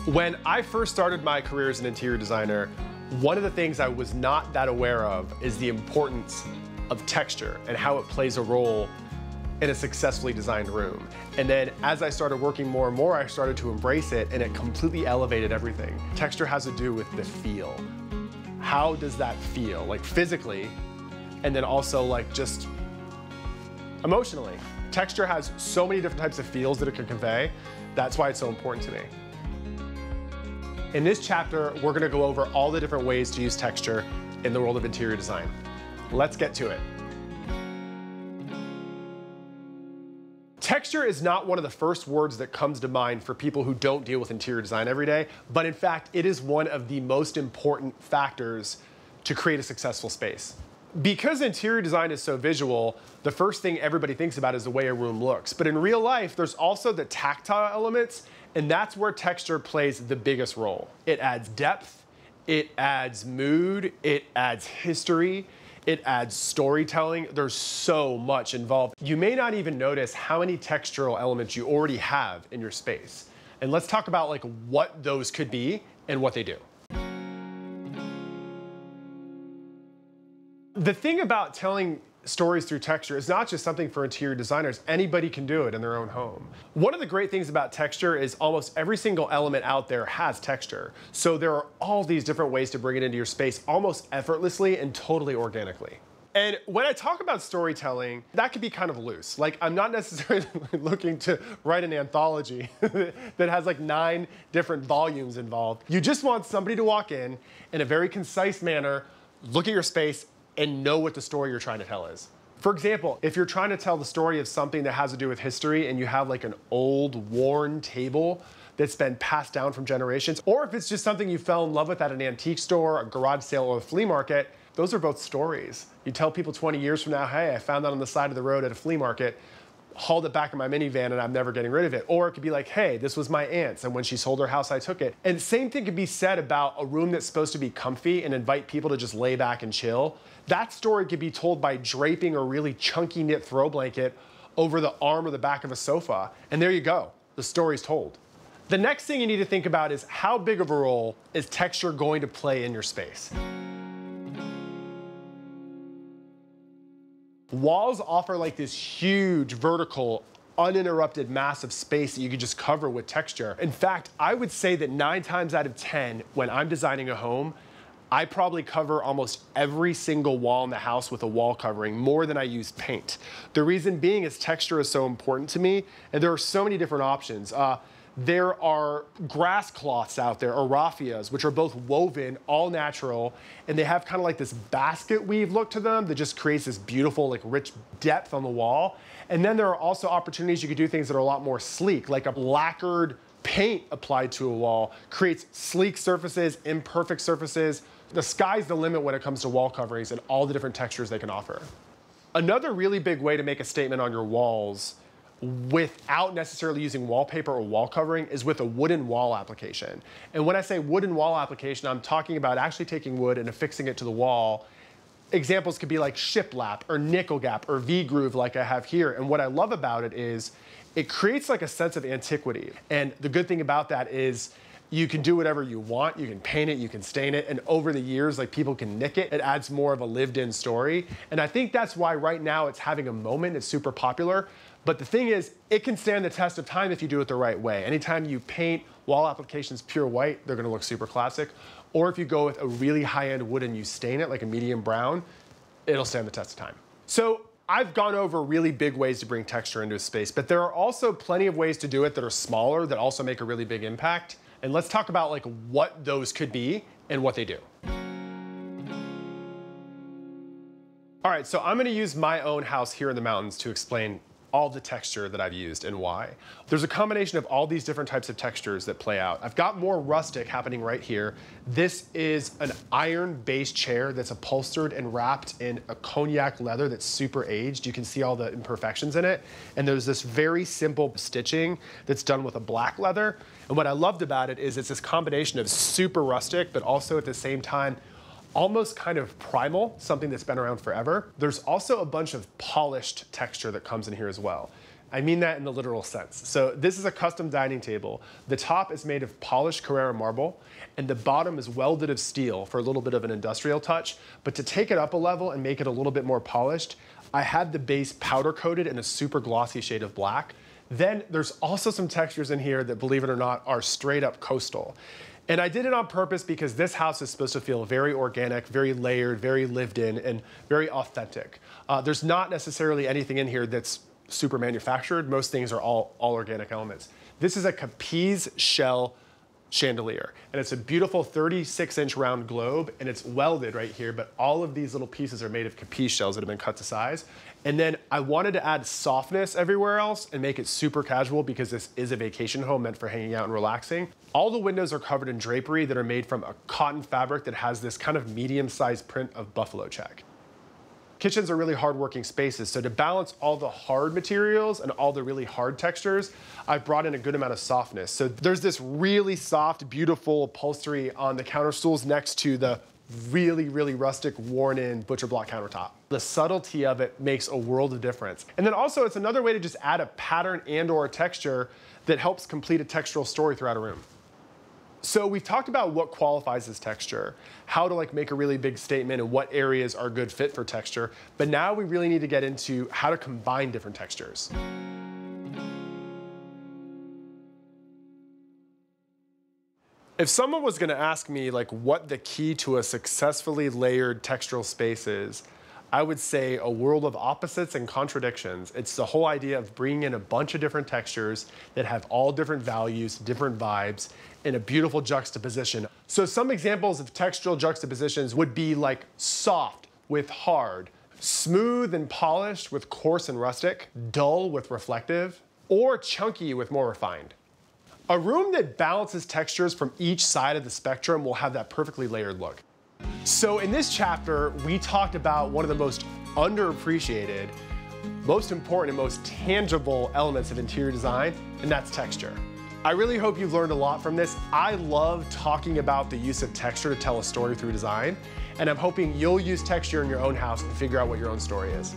When I first started my career as an interior designer, one of the things I was not that aware of is the importance of texture and how it plays a role in a successfully designed room. And then as I started working more and more, I started to embrace it, and it completely elevated everything. Texture has to do with the feel. How does that feel, like physically, and then also like just emotionally? Texture has so many different types of feels that it can convey. That's why it's so important to me. In this chapter, we're gonna go over all the different ways to use texture in the world of interior design. Let's get to it. Texture is not one of the first words that comes to mind for people who don't deal with interior design every day, but in fact, it is one of the most important factors to create a successful space. Because interior design is so visual, the first thing everybody thinks about is the way a room looks. But in real life, there's also the tactile elements, and that's where texture plays the biggest role. It adds depth, it adds mood, it adds history, it adds storytelling. There's so much involved. You may not even notice how many textural elements you already have in your space. And let's talk about like what those could be and what they do. The thing about telling stories through texture is not just something for interior designers. Anybody can do it in their own home. One of the great things about texture is almost every single element out there has texture. So there are all these different ways to bring it into your space almost effortlessly and totally organically. And when I talk about storytelling, that can be kind of loose. Like, I'm not necessarily looking to write an anthology that has like 9 different volumes involved. You just want somebody to walk in a very concise manner, look at your space, and know what the story you're trying to tell is. For example, if you're trying to tell the story of something that has to do with history and you have like an old, worn table that's been passed down from generations, or if it's just something you fell in love with at an antique store, a garage sale, or a flea market, those are both stories. You tell people 20 years from now, hey, I found that on the side of the road at a flea market, hauled it back in my minivan and I'm never getting rid of it. Or it could be like, hey, this was my aunt's and when she sold her house, I took it. And same thing could be said about a room that's supposed to be comfy and invite people to just lay back and chill. That story could be told by draping a really chunky knit throw blanket over the arm or the back of a sofa. And there you go, the story's told. The next thing you need to think about is how big of a role is texture going to play in your space? Walls offer like this huge vertical, uninterrupted massive space that you can just cover with texture. In fact, I would say that 9 times out of 10, when I'm designing a home, I probably cover almost every single wall in the house with a wall covering more than I use paint. The reason being is texture is so important to me, and there are so many different options. There are grass cloths out there, or raffias, which are both woven, all natural, and they have kind of like this basket weave look to them that just creates this beautiful, like rich depth on the wall. And then there are also opportunities you could do things that are a lot more sleek, like a lacquered paint applied to a wall creates sleek surfaces, imperfect surfaces. The sky's the limit when it comes to wall coverings and all the different textures they can offer. Another really big way to make a statement on your walls without necessarily using wallpaper or wall covering is with a wooden wall application. And when I say wooden wall application, I'm talking about actually taking wood and affixing it to the wall. Examples could be like shiplap or nickel gap or V-groove like I have here. And what I love about it is it creates like a sense of antiquity. And the good thing about that is you can do whatever you want. You can paint it, you can stain it, and over the years, like people can nick it. It adds more of a lived-in story. And I think that's why right now it's having a moment, it's super popular. But the thing is, it can stand the test of time if you do it the right way. Anytime you paint wall applications pure white, they're gonna look super classic. Or if you go with a really high-end wood and you stain it like a medium brown, it'll stand the test of time. So I've gone over really big ways to bring texture into a space, but there are also plenty of ways to do it that are smaller that also make a really big impact. And let's talk about like what those could be and what they do. All right, so I'm gonna use my own house here in the mountains to explain all the texture that I've used and why. There's a combination of all these different types of textures that play out. I've got more rustic happening right here. This is an iron-based chair that's upholstered and wrapped in a cognac leather that's super aged. You can see all the imperfections in it. And there's this very simple stitching that's done with a black leather. And what I loved about it is it's this combination of super rustic, but also at the same time, almost kind of primal, something that's been around forever. There's also a bunch of polished texture that comes in here as well. I mean that in the literal sense. So this is a custom dining table. The top is made of polished Carrara marble, and the bottom is welded of steel for a little bit of an industrial touch. But to take it up a level and make it a little bit more polished, I had the base powder coated in a super glossy shade of black. Then there's also some textures in here that, believe it or not, are straight up coastal. And I did it on purpose because this house is supposed to feel very organic, very layered, very lived in, and very authentic. There's not necessarily anything in here that's super manufactured. Most things are all organic elements. This is a Capiz shell chandelier, and it's a beautiful 36-inch round globe, and it's welded right here, but all of these little pieces are made of Capiz shells that have been cut to size. And then I wanted to add softness everywhere else and make it super casual because this is a vacation home meant for hanging out and relaxing. All the windows are covered in drapery that are made from a cotton fabric that has this kind of medium-sized print of buffalo check. Kitchens are really hard-working spaces, so to balance all the hard materials and all the really hard textures, I've brought in a good amount of softness. So there's this really soft, beautiful upholstery on the counter stools next to the really, really rustic, worn-in butcher block countertop. The subtlety of it makes a world of difference. And then also, it's another way to just add a pattern and/or a texture that helps complete a textural story throughout a room. So we've talked about what qualifies as texture, how to make a really big statement and what areas are a good fit for texture, but now we really need to get into how to combine different textures. If someone was gonna ask me what the key to a successfully layered textural space is, I would say a world of opposites and contradictions. It's the whole idea of bringing in a bunch of different textures that have all different values, different vibes, in a beautiful juxtaposition. So some examples of textural juxtapositions would be soft with hard, smooth and polished with coarse and rustic, dull with reflective, or chunky with more refined. A room that balances textures from each side of the spectrum will have that perfectly layered look. So in this chapter, we talked about one of the most underappreciated, most important, and most tangible elements of interior design, and that's texture. I really hope you've learned a lot from this. I love talking about the use of texture to tell a story through design, and I'm hoping you'll use texture in your own house and figure out what your own story is.